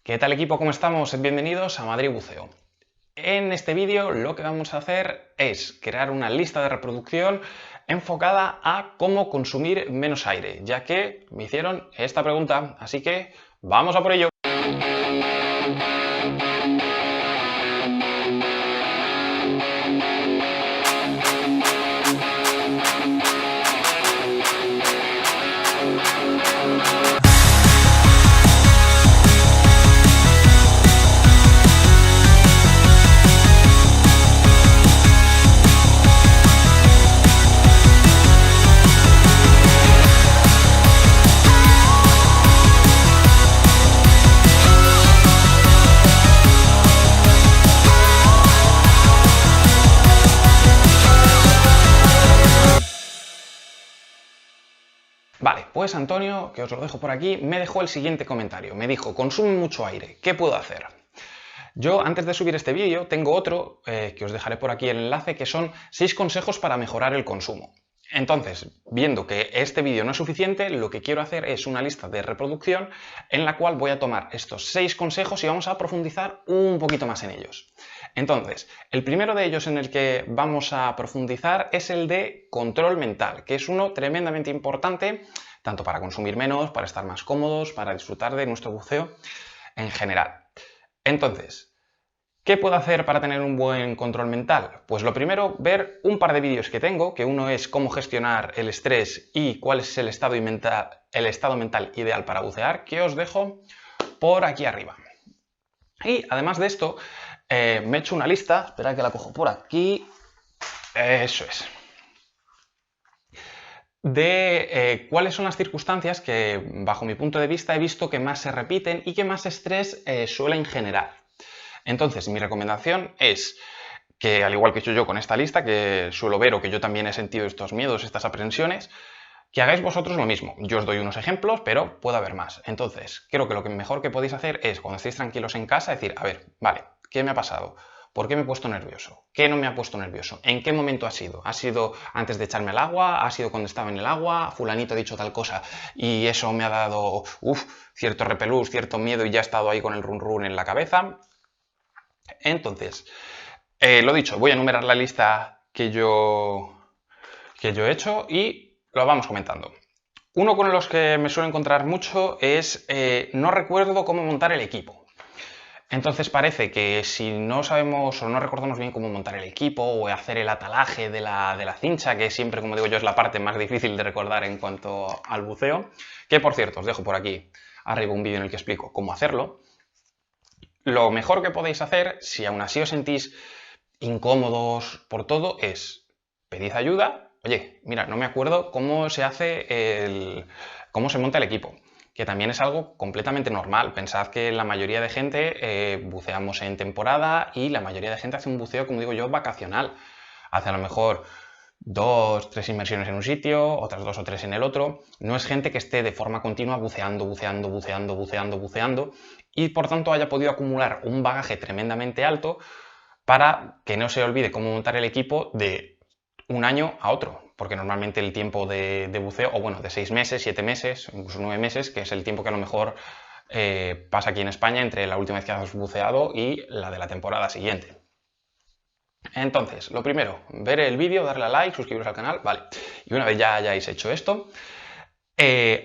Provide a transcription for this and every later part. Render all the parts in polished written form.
¿Qué tal equipo? ¿Cómo estamos? Bienvenidos a Madrid Buceo. En este vídeo lo que vamos a hacer es crear una lista de reproducción enfocada a cómo consumir menos aire, ya que me hicieron esta pregunta, así que vamos a por ello. Vale, pues Antonio, que os lo dejo por aquí, me dejó el siguiente comentario. Me dijo, consume mucho aire, ¿qué puedo hacer? Yo, antes de subir este vídeo, tengo otro, que os dejaré por aquí el enlace, que son 6 consejos para mejorar el consumo. Entonces, viendo que este vídeo no es suficiente, lo que quiero hacer es una lista de reproducción en la cual voy a tomar estos 6 consejos y vamos a profundizar un poquito más en ellos. Entonces, el primero de ellos en el que vamos a profundizar es el de control mental, que es uno tremendamente importante, tanto para consumir menos, para estar más cómodos, para disfrutar de nuestro buceo en general. Entonces, ¿qué puedo hacer para tener un buen control mental? Pues lo primero, ver un par de vídeos que tengo, que uno es cómo gestionar el estrés y cuál es el estado mental ideal para bucear, que os dejo por aquí arriba. Y además de esto, me he hecho una lista, esperad que la cojo por aquí, eso es, de cuáles son las circunstancias que, bajo mi punto de vista, he visto que más se repiten y que más estrés suelen generar. Entonces, mi recomendación es que, al igual que he hecho yo con esta lista, que suelo ver o que yo también he sentido estos miedos, estas aprensiones, que hagáis vosotros lo mismo. Yo os doy unos ejemplos, pero puede haber más. Entonces, creo que lo mejor que podéis hacer es, cuando estéis tranquilos en casa, decir, a ver, vale, ¿qué me ha pasado? ¿Por qué me he puesto nervioso? ¿Qué no me ha puesto nervioso? ¿En qué momento ha sido? ¿Ha sido antes de echarme al agua? ¿Ha sido cuando estaba en el agua? ¿Fulanito ha dicho tal cosa y eso me ha dado cierto repelús, cierto miedo y ya he estado ahí con el run run en la cabeza? Entonces, lo dicho, voy a enumerar la lista que yo he hecho y lo vamos comentando. Uno con los que me suelo encontrar mucho es no recuerdo cómo montar el equipo. Entonces parece que si no sabemos o no recordamos bien cómo montar el equipo o hacer el atalaje de la cincha, que siempre, como digo yo, es la parte más difícil de recordar en cuanto al buceo, que por cierto, os dejo por aquí arriba un vídeo en el que explico cómo hacerlo. Lo mejor que podéis hacer, si aún así os sentís incómodos por todo, es pedid ayuda. Oye, mira, no me acuerdo cómo se hace cómo se monta el equipo, que también es algo completamente normal. Pensad que la mayoría de gente buceamos en temporada y la mayoría de gente hace un buceo, como digo yo, vacacional. Hace a lo mejor 2, 3 inmersiones en un sitio, otras 2 o 3 en el otro. No es gente que esté de forma continua buceando y por tanto haya podido acumular un bagaje tremendamente alto para que no se olvide cómo montar el equipo de un año a otro, porque normalmente el tiempo de buceo, o bueno, de 6 meses, 7 meses, incluso 9 meses, que es el tiempo que a lo mejor pasa aquí en España entre la última vez que has buceado y la de la temporada siguiente. Entonces, lo primero, ver el vídeo, darle a like, suscribiros al canal, vale. Y una vez ya hayáis hecho esto,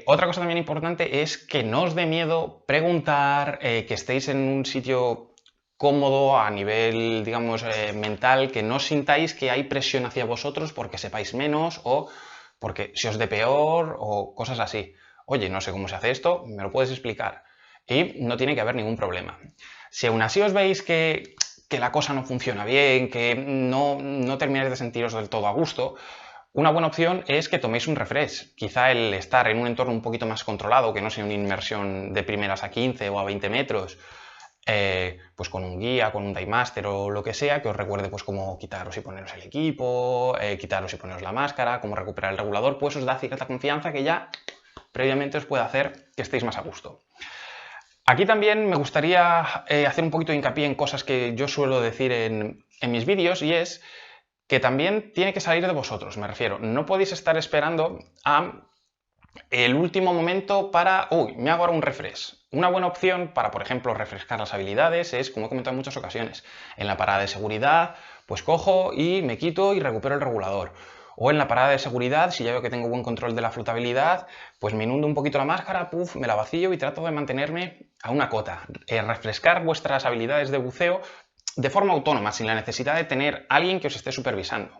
otra cosa también importante es que no os dé miedo preguntar, que estéis en un sitio cómodo a nivel, digamos, mental, que no sintáis que hay presión hacia vosotros porque sepáis menos o porque se os dé peor o cosas así. Oye, no sé cómo se hace esto, ¿me lo puedes explicar? Y no tiene que haber ningún problema. Si aún así os veis que la cosa no funciona bien, que no termináis de sentiros del todo a gusto, una buena opción es que toméis un refresh. Quizá el estar en un entorno un poquito más controlado, que no sea una inmersión de primeras a 15 o a 20 metros, pues con un guía, con un dive master o lo que sea, que os recuerde pues cómo quitaros y poneros el equipo, quitaros y poneros la máscara, cómo recuperar el regulador, pues os da cierta confianza que ya previamente os puede hacer que estéis más a gusto. Aquí también me gustaría hacer un poquito de hincapié en cosas que yo suelo decir en mis vídeos, y es que también tiene que salir de vosotros, me refiero. No podéis estar esperando a El último momento para... Uy, me hago ahora un refresh. Una buena opción para, por ejemplo, refrescar las habilidades es, como he comentado en muchas ocasiones, en la parada de seguridad, pues cojo y me quito y recupero el regulador. O en la parada de seguridad, si ya veo que tengo buen control de la flotabilidad, pues me inundo un poquito la máscara, puff, me la vacío y trato de mantenerme a una cota. Refrescar vuestras habilidades de buceo de forma autónoma, sin la necesidad de tener alguien que os esté supervisando.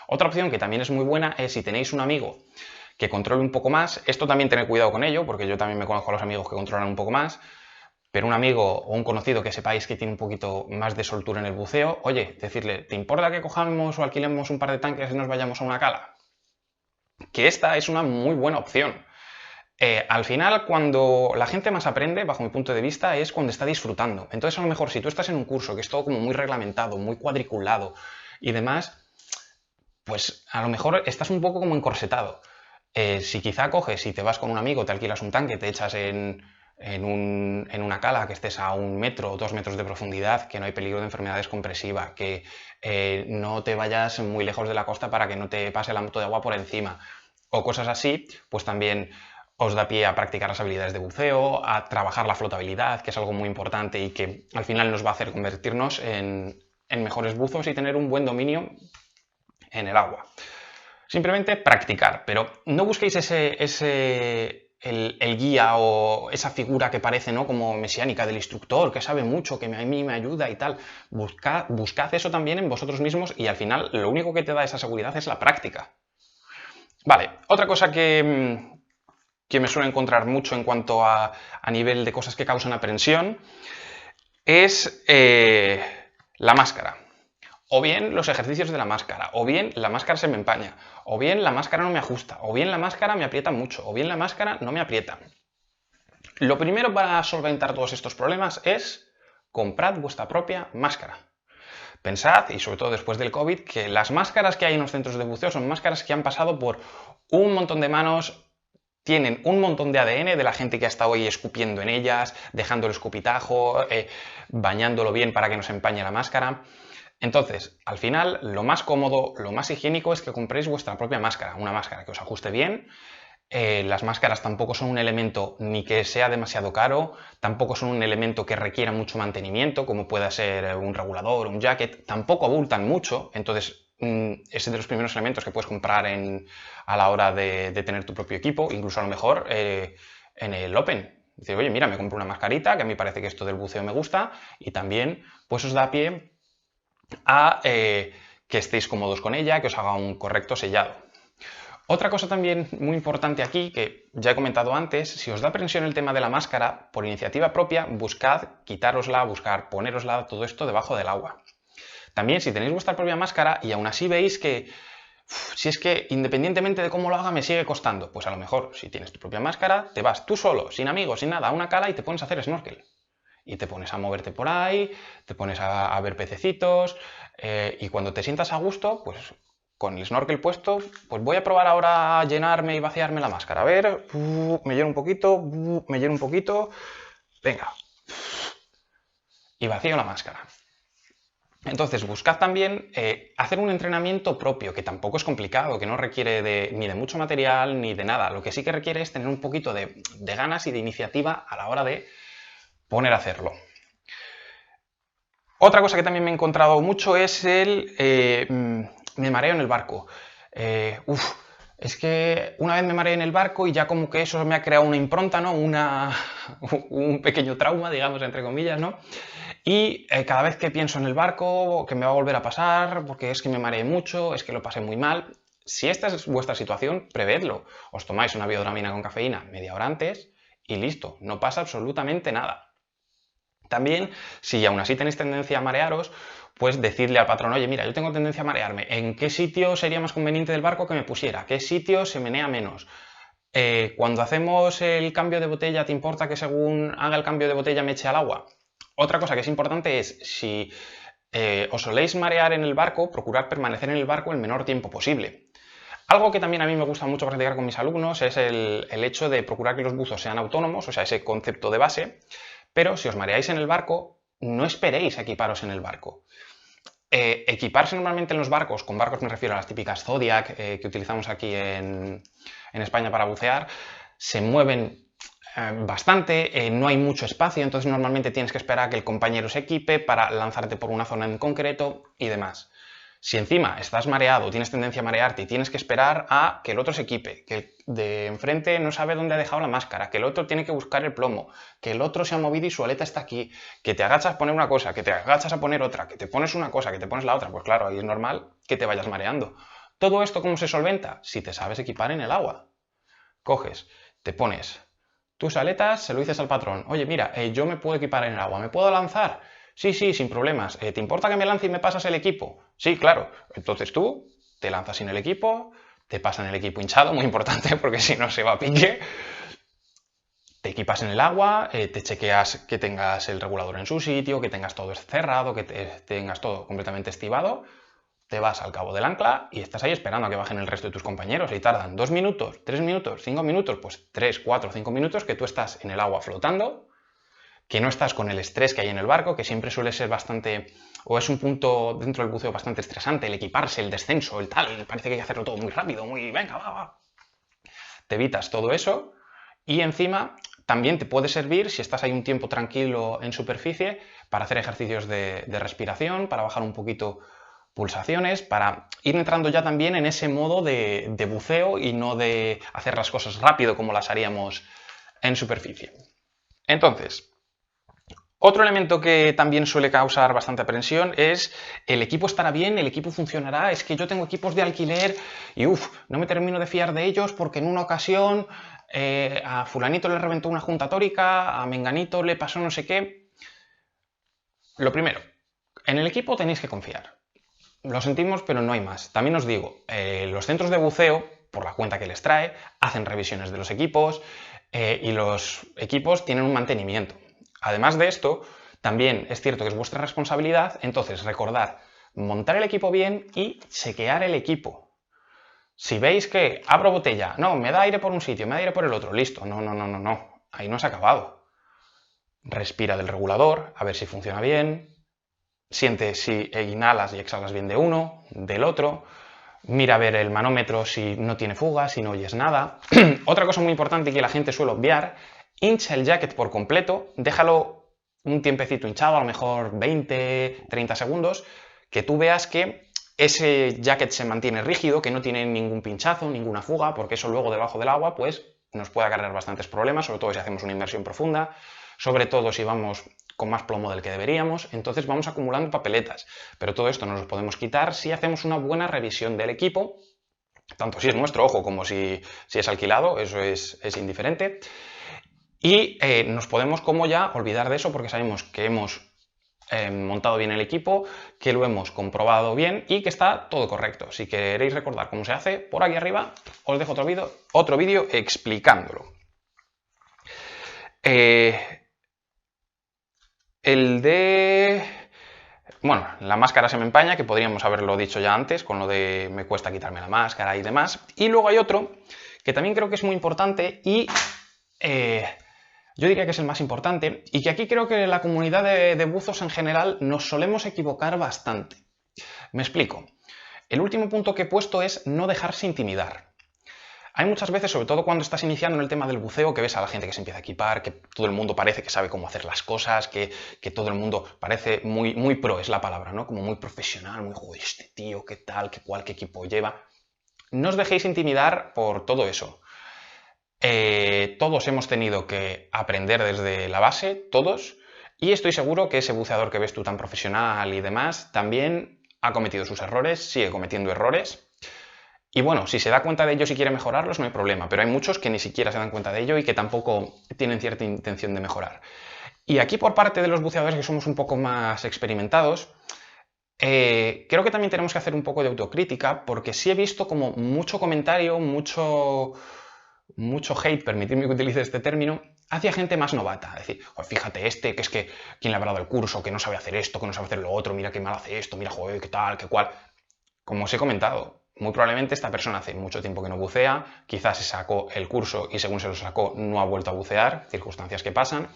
Otra opción que también es muy buena es si tenéis un amigo que controle un poco más. Esto también tened cuidado con ello, porque yo también me conozco a los amigos que controlan un poco más, pero un amigo o un conocido que sepáis que tiene un poquito más de soltura en el buceo, oye, decirle, ¿te importa que cojamos o alquilemos un par de tanques y nos vayamos a una cala? Que esta es una muy buena opción. Al final, cuando la gente más aprende, bajo mi punto de vista, es cuando está disfrutando. Entonces, a lo mejor, si tú estás en un curso que es todo como muy reglamentado, muy cuadriculado y demás, pues a lo mejor estás un poco como encorsetado. Si quizá coges y te vas con un amigo, te alquilas un tanque, te echas en una cala que estés a 1 metro o 2 metros de profundidad, que no hay peligro de enfermedades compresivas, que no te vayas muy lejos de la costa para que no te pase la moto de agua por encima, o cosas así, pues también os da pie a practicar las habilidades de buceo, a trabajar la flotabilidad, que es algo muy importante y que al final nos va a hacer convertirnos en mejores buzos y tener un buen dominio en el agua. Simplemente practicar, pero no busquéis el guía o esa figura que parece, ¿no?, como mesiánica del instructor, que sabe mucho, que a mí me ayuda y tal. Buscad eso también en vosotros mismos y al final lo único que te da esa seguridad es la práctica. Vale, otra cosa que me suelo encontrar mucho en cuanto a nivel de cosas que causan aprensión es la máscara. O bien los ejercicios de la máscara, o bien la máscara se me empaña, o bien la máscara no me ajusta, o bien la máscara me aprieta mucho, o bien la máscara no me aprieta. Lo primero para solventar todos estos problemas es comprad vuestra propia máscara. Pensad, y sobre todo después del COVID, que las máscaras que hay en los centros de buceo son máscaras que han pasado por un montón de manos, tienen un montón de ADN de la gente que ha estado ahí escupiendo en ellas, dejando el escupitajo, bañándolo bien para que no se empañe la máscara. Entonces, al final, lo más cómodo, lo más higiénico es que compréis vuestra propia máscara, una máscara que os ajuste bien. Las máscaras tampoco son un elemento ni que sea demasiado caro, tampoco son un elemento que requiera mucho mantenimiento, como pueda ser un regulador, un jacket, tampoco abultan mucho, entonces es de los primeros elementos que puedes comprar a la hora de tener tu propio equipo, incluso a lo mejor en el Open. Dice, oye, mira, me compro una mascarita, que a mí parece que esto del buceo me gusta, y también pues os da pie a que estéis cómodos con ella, que os haga un correcto sellado. Otra cosa también muy importante aquí, que ya he comentado antes, si os da aprensión el tema de la máscara, por iniciativa propia, buscad quitárosla, buscar ponérosla, todo esto debajo del agua. También si tenéis vuestra propia máscara y aún así veis que si es que independientemente de cómo lo haga me sigue costando, pues a lo mejor si tienes tu propia máscara, te vas tú solo, sin amigos, sin nada, a una cala y te pones a hacer snorkel. Y te pones a moverte por ahí, te pones a ver pececitos y cuando te sientas a gusto, pues con el snorkel puesto, pues voy a probar ahora a llenarme y vaciarme la máscara. A ver, me lleno un poquito, me lleno un poquito, venga, y vacío la máscara. Entonces, buscad también hacer un entrenamiento propio, que tampoco es complicado, que no requiere ni de mucho material ni de nada. Lo que sí que requiere es tener un poquito de ganas y de iniciativa a la hora de poner a hacerlo. Otra cosa que también me he encontrado mucho es me mareo en el barco. Es que una vez me mareé en el barco y ya como que eso me ha creado una impronta, ¿no? Un pequeño trauma, digamos, entre comillas, ¿no? Y cada vez que pienso en el barco, que me va a volver a pasar, porque es que me mareé mucho, es que lo pasé muy mal. Si esta es vuestra situación, prevedlo. Os tomáis una biodramina con cafeína media hora antes y listo, no pasa absolutamente nada. También, si aún así tenéis tendencia a marearos, pues decidle al patrón, oye, mira, yo tengo tendencia a marearme, ¿en qué sitio sería más conveniente del barco que me pusiera? ¿Qué sitio se menea menos? Cuando hacemos el cambio de botella, ¿te importa que según haga el cambio de botella me eche al agua? Otra cosa que es importante es, si os soléis marear en el barco, procurad permanecer en el barco el menor tiempo posible. Algo que también a mí me gusta mucho practicar con mis alumnos es el hecho de procurar que los buzos sean autónomos, o sea, ese concepto de base, pero si os mareáis en el barco, no esperéis a equiparos en el barco. Equiparse normalmente en los barcos, con barcos me refiero a las típicas Zodiac que utilizamos aquí en España para bucear, se mueven bastante, no hay mucho espacio, entonces normalmente tienes que esperar a que el compañero se equipe para lanzarte por una zona en concreto y demás. Si encima estás mareado, tienes tendencia a marearte y tienes que esperar a que el otro se equipe, que el de enfrente no sabe dónde ha dejado la máscara, que el otro tiene que buscar el plomo, que el otro se ha movido y su aleta está aquí, que te agachas a poner una cosa, que te agachas a poner otra, que te pones una cosa, que te pones la otra, pues claro, ahí es normal que te vayas mareando. ¿Todo esto cómo se solventa? Si te sabes equipar en el agua. Coges, te pones tus aletas, se lo dices al patrón. Oye, mira, yo me puedo equipar en el agua, ¿me puedo lanzar? Sí, sí, sin problemas. ¿Te importa que me lance y me pasas el equipo? Sí, claro. Entonces tú te lanzas sin el equipo, te pasan el equipo hinchado, muy importante, porque si no se va a pique. Te equipas en el agua, te chequeas que tengas el regulador en su sitio, que tengas todo cerrado, que tengas todo completamente estibado. Te vas al cabo del ancla y estás ahí esperando a que bajen el resto de tus compañeros y tardan 2 minutos, 3 minutos, 5 minutos, pues 3, 4, 5 minutos que tú estás en el agua flotando, que no estás con el estrés que hay en el barco, que siempre suele ser bastante, o es un punto dentro del buceo bastante estresante, el equiparse, el descenso, el tal, parece que hay que hacerlo todo muy rápido, muy, venga, va. Te evitas todo eso y encima también te puede servir, si estás ahí un tiempo tranquilo en superficie, para hacer ejercicios de respiración, para bajar un poquito pulsaciones, para ir entrando ya también en ese modo de buceo y no de hacer las cosas rápido como las haríamos en superficie. Entonces, otro elemento que también suele causar bastante aprensión es el equipo estará bien, el equipo funcionará, es que yo tengo equipos de alquiler y no me termino de fiar de ellos porque en una ocasión a fulanito le reventó una junta tórica, a menganito le pasó no sé qué. Lo primero, en el equipo tenéis que confiar. Lo sentimos, pero no hay más. También os digo, los centros de buceo, por la cuenta que les trae, hacen revisiones de los equipos y los equipos tienen un mantenimiento. Además de esto, también es cierto que es vuestra responsabilidad, entonces recordad, montar el equipo bien y chequear el equipo. Si veis que abro botella, no, me da aire por un sitio, me da aire por el otro, listo, no, ahí no se ha acabado. Respira del regulador, a ver si funciona bien. Siente si inhalas y exhalas bien de uno, del otro. Mira a ver el manómetro si no tiene fuga, si no oyes nada. Otra cosa muy importante que la gente suele obviar, hincha el jacket por completo, déjalo un tiempecito hinchado, a lo mejor 20, 30 segundos, que tú veas que ese jacket se mantiene rígido, que no tiene ningún pinchazo, ninguna fuga, porque eso luego debajo del agua pues nos puede acarrear bastantes problemas, sobre todo si hacemos una inmersión profunda, sobre todo si vamos con más plomo del que deberíamos, entonces vamos acumulando papeletas. Pero todo esto nos lo podemos quitar si hacemos una buena revisión del equipo, tanto si es nuestro, ojo, como si es alquilado, eso es indiferente. Y nos podemos como ya olvidar de eso porque sabemos que hemos montado bien el equipo, que lo hemos comprobado bien y que está todo correcto. Si queréis recordar cómo se hace, por aquí arriba os dejo otro vídeo explicándolo. Bueno, la máscara se me empaña, que podríamos haberlo dicho ya antes, con lo de me cuesta quitarme la máscara y demás. Y luego hay otro que también creo que es muy importante y yo diría que es el más importante y que aquí creo que la comunidad de buzos en general nos solemos equivocar bastante. Me explico. El último punto que he puesto es no dejarse intimidar. Hay muchas veces, sobre todo cuando estás iniciando en el tema del buceo, que ves a la gente que se empieza a equipar, que todo el mundo parece que sabe cómo hacer las cosas, que todo el mundo parece muy pro, es la palabra, ¿no? Como muy profesional, muy, joder, este tío, qué tal, qué cual, qué equipo lleva. No os dejéis intimidar por todo eso. Todos hemos tenido que aprender desde la base, todos, y estoy seguro que ese buceador que ves tú tan profesional y demás también ha cometido sus errores, sigue cometiendo errores. Y bueno, si se da cuenta de ellos y quiere mejorarlos, no hay problema, pero hay muchos que ni siquiera se dan cuenta de ello y que tampoco tienen cierta intención de mejorar. Y aquí por parte de los buceadores que somos un poco más experimentados, creo que también tenemos que hacer un poco de autocrítica, porque sí he visto como mucho comentario, mucho hate, permitidme que utilice este término, hacia gente más novata. Es decir, fíjate que es que quién le habrá dado el curso, que no sabe hacer esto, que no sabe hacer lo otro, mira qué mal hace esto, mira, joder, qué tal, qué cual. Como os he comentado, muy probablemente esta persona hace mucho tiempo que no bucea, quizás se sacó el curso y según se lo sacó no ha vuelto a bucear, circunstancias que pasan.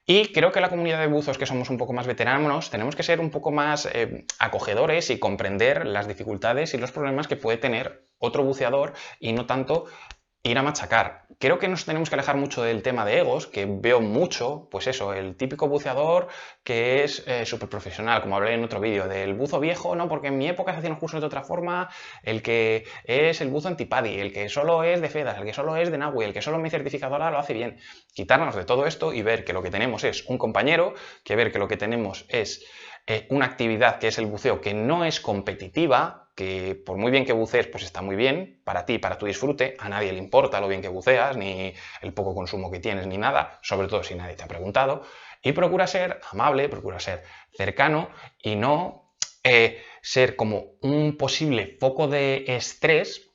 Y creo que la comunidad de buzos que somos un poco más veteranos tenemos que ser un poco más acogedores y comprender las dificultades y los problemas que puede tener otro buceador y no tanto ir a machacar. Creo que nos tenemos que alejar mucho del tema de egos, que veo mucho, pues eso, el típico buceador que es súper profesional, como hablé en otro vídeo, del buzo viejo, no, porque en mi época se hacían los cursos de otra forma, el que es el buzo antipadi, el que solo es de FEDAS, el que solo es de NAWI, el que solo mi certificadora lo hace bien. Quitarnos de todo esto y ver que lo que tenemos es un compañero, que ver que lo que tenemos es una actividad que es el buceo que no es competitiva, que por muy bien que bucees, pues está muy bien para ti, para tu disfrute, a nadie le importa lo bien que buceas, ni el poco consumo que tienes, ni nada, sobre todo si nadie te ha preguntado, y procura ser amable, procura ser cercano y no ser como un posible foco de estrés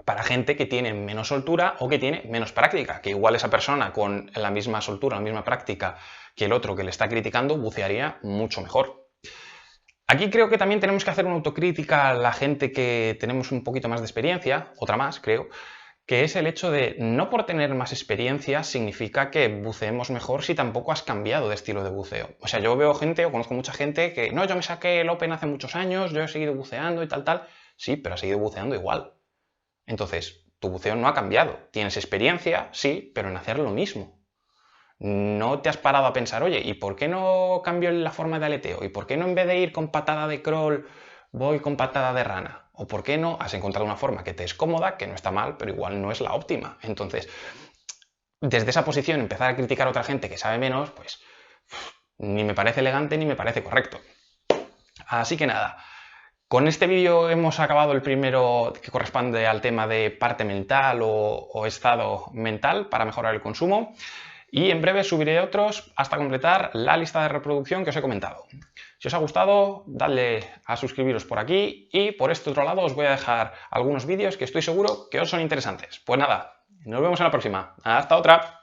para gente que tiene menos soltura o que tiene menos práctica, que igual esa persona con la misma soltura, la misma práctica que el otro que le está criticando, bucearía mucho mejor. Aquí creo que también tenemos que hacer una autocrítica a la gente que tenemos un poquito más de experiencia, otra más creo, que es el hecho de no por tener más experiencia significa que buceemos mejor si tampoco has cambiado de estilo de buceo. O sea, yo veo gente, o conozco mucha gente que, no, yo me saqué el Open hace muchos años, yo he seguido buceando y tal, sí, pero has seguido buceando igual. Entonces, tu buceo no ha cambiado. Tienes experiencia, sí, pero en hacer lo mismo. No te has parado a pensar, oye, ¿y por qué no cambio la forma de aleteo? ¿Y por qué no en vez de ir con patada de crawl voy con patada de rana? ¿O por qué no has encontrado una forma que te es cómoda, que no está mal, pero igual no es la óptima? Entonces, desde esa posición empezar a criticar a otra gente que sabe menos, pues ni me parece elegante ni me parece correcto. Así que nada, con este vídeo hemos acabado el primero que corresponde al tema de parte mental o estado mental para mejorar el consumo. Y en breve subiré otros hasta completar la lista de reproducción que os he comentado. Si os ha gustado, dadle a suscribiros por aquí y por este otro lado os voy a dejar algunos vídeos que estoy seguro que os son interesantes. Pues nada, nos vemos en la próxima. ¡Hasta otra!